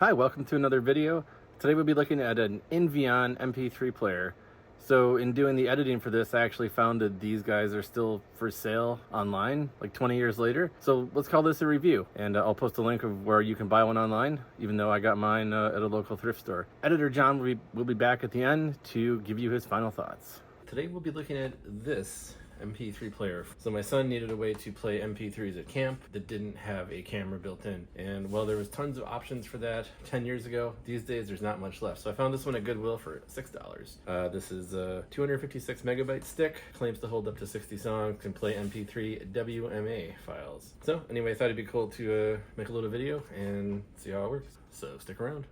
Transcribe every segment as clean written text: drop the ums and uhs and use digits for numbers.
Hi, welcome to another video. Today we'll be looking at an Invion MP3 player. So in doing the editing for this, I actually found that these guys are still for sale online, like 20 years later. So let's call this a review, and I'll post a link of where you can buy one online, even though I got mine at a local thrift store. Editor John will be back at the end to give you his final thoughts. Today we'll be looking at this MP3 player. So my son needed a way to play MP3s at camp that didn't have a camera built in. And while there was tons of options for that 10 years ago, these days there's not much left. So I found this one at Goodwill for $6. This is a 256 megabyte stick, claims to hold up to 60 songs, can play MP3 WMA files. So anyway, I thought it'd be cool to make a little video and see how it works. So stick around.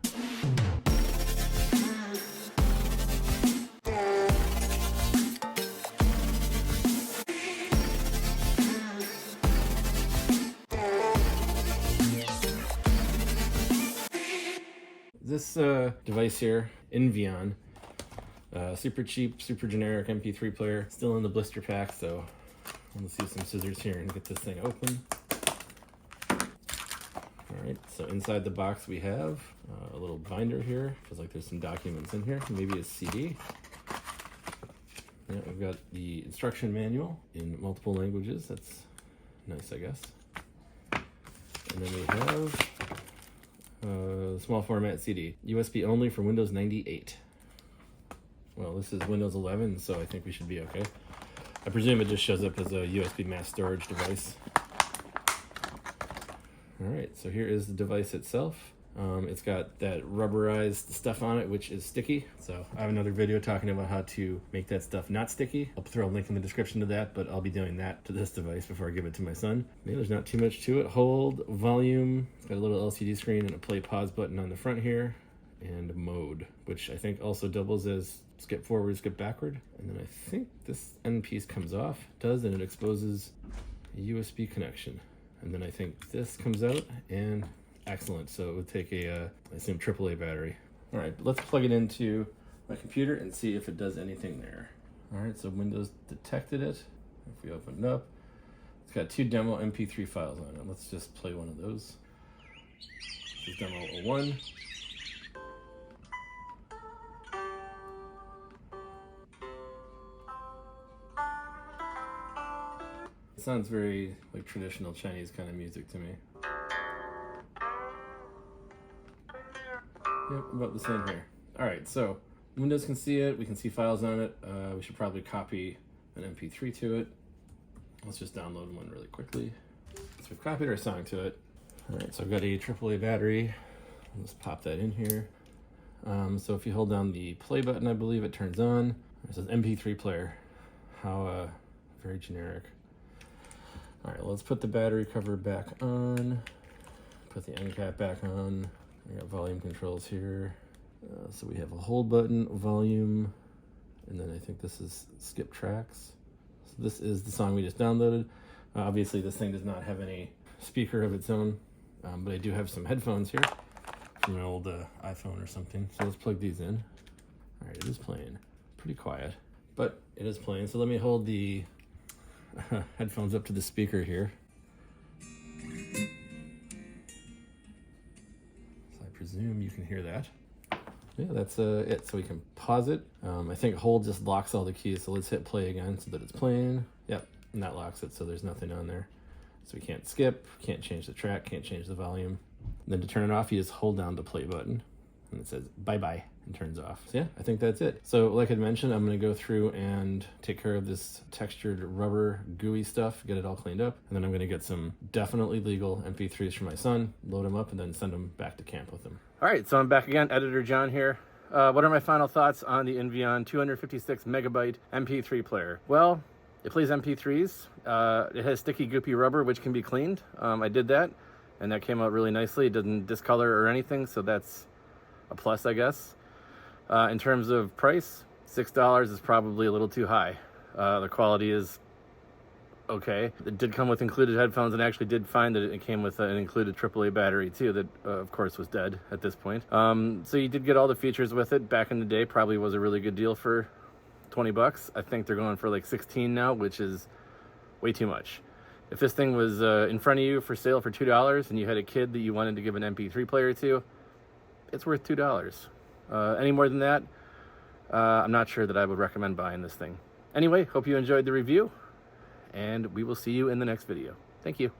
This device here, Invion, super cheap, super generic MP3 player, still in the blister pack, so let's use some scissors here and get this thing open. Alright, so inside the box we have a little binder here. Feels like there's some documents in here, maybe a CD. Yeah, we've got the instruction manual in multiple languages. That's nice, I guess. And then we have small format CD, USB only for Windows 98. Well, this is Windows 11, so I think we should be okay. I presume it just shows up as a USB mass storage device. All right, so here is the device itself. It's got that rubberized stuff on it, which is sticky. So I have another video talking about how to make that stuff not sticky. I'll throw a link in the description to that, but I'll be doing that to this device before I give it to my son. Maybe there's not too much to it. Hold, volume, it's got a little LCD screen and a play pause button on the front here, and mode, which I think also doubles as skip forward, skip backward. And then I think this end piece comes off, and it exposes a USB connection. And then I think this comes out and excellent. So it would take a, I assume, AAA battery. All right, let's plug it into my computer and see if it does anything there. All right, so Windows detected it. If we open it up, it's got two demo MP3 files on it. Let's just play one of those. This is demo 01. It sounds very like traditional Chinese kind of music to me. Yep, about the same here. All right, so Windows can see it. We can see files on it. We should probably copy an MP3 to it. Let's just download one really quickly. So we've copied our song to it. All right, so I've got a AAA battery. Let's pop that in here. So if you hold down the play button, I believe it turns on. It says MP3 player. How very generic. All right, let's put the battery cover back on. Put the end cap back on. I got volume controls here. So we have a hold button, volume, and then I think this is skip tracks. So this is the song we just downloaded. Obviously this thing does not have any speaker of its own, but I do have some headphones here from an old iPhone or something. So let's plug these in. All right, it is playing. Pretty quiet, but it is playing. So let me hold the headphones up to the speaker here. Presume you can hear that. Yeah, that's it. So we can pause it. I think hold just locks all the keys. So let's hit play again so that it's playing. Yep, and that locks it, so there's nothing on there. So we can't skip, can't change the track, can't change the volume. And then to turn it off, you just hold down the play button and it says bye-bye and turns off. So yeah, I think that's it. So like I mentioned, I'm gonna go through and take care of this textured rubber gooey stuff, get it all cleaned up, and then I'm gonna get some definitely legal MP3s for my son, load them up, and then send them back to camp with him. All right, so I'm back again, Editor John here. What are my final thoughts on the Invion 256 megabyte MP3 player? Well, it plays MP3s. It has sticky goopy rubber, which can be cleaned. I did that, and that came out really nicely. It doesn't discolor or anything, so that's a plus, I guess. In terms of price, $6 is probably a little too high. The quality is okay. It did come with included headphones, and I actually did find that it came with an included AAA battery too that of course was dead at this point. So you did get all the features with it. Back in the day, probably was a really good deal for 20 bucks. I think they're going for like 16 now, which is way too much. If this thing was in front of you for sale for $2 and you had a kid that you wanted to give an MP3 player to, it's worth $2. Any more than that, I'm not sure that I would recommend buying this thing. Anyway, hope you enjoyed the review, and we will see you in the next video. Thank you.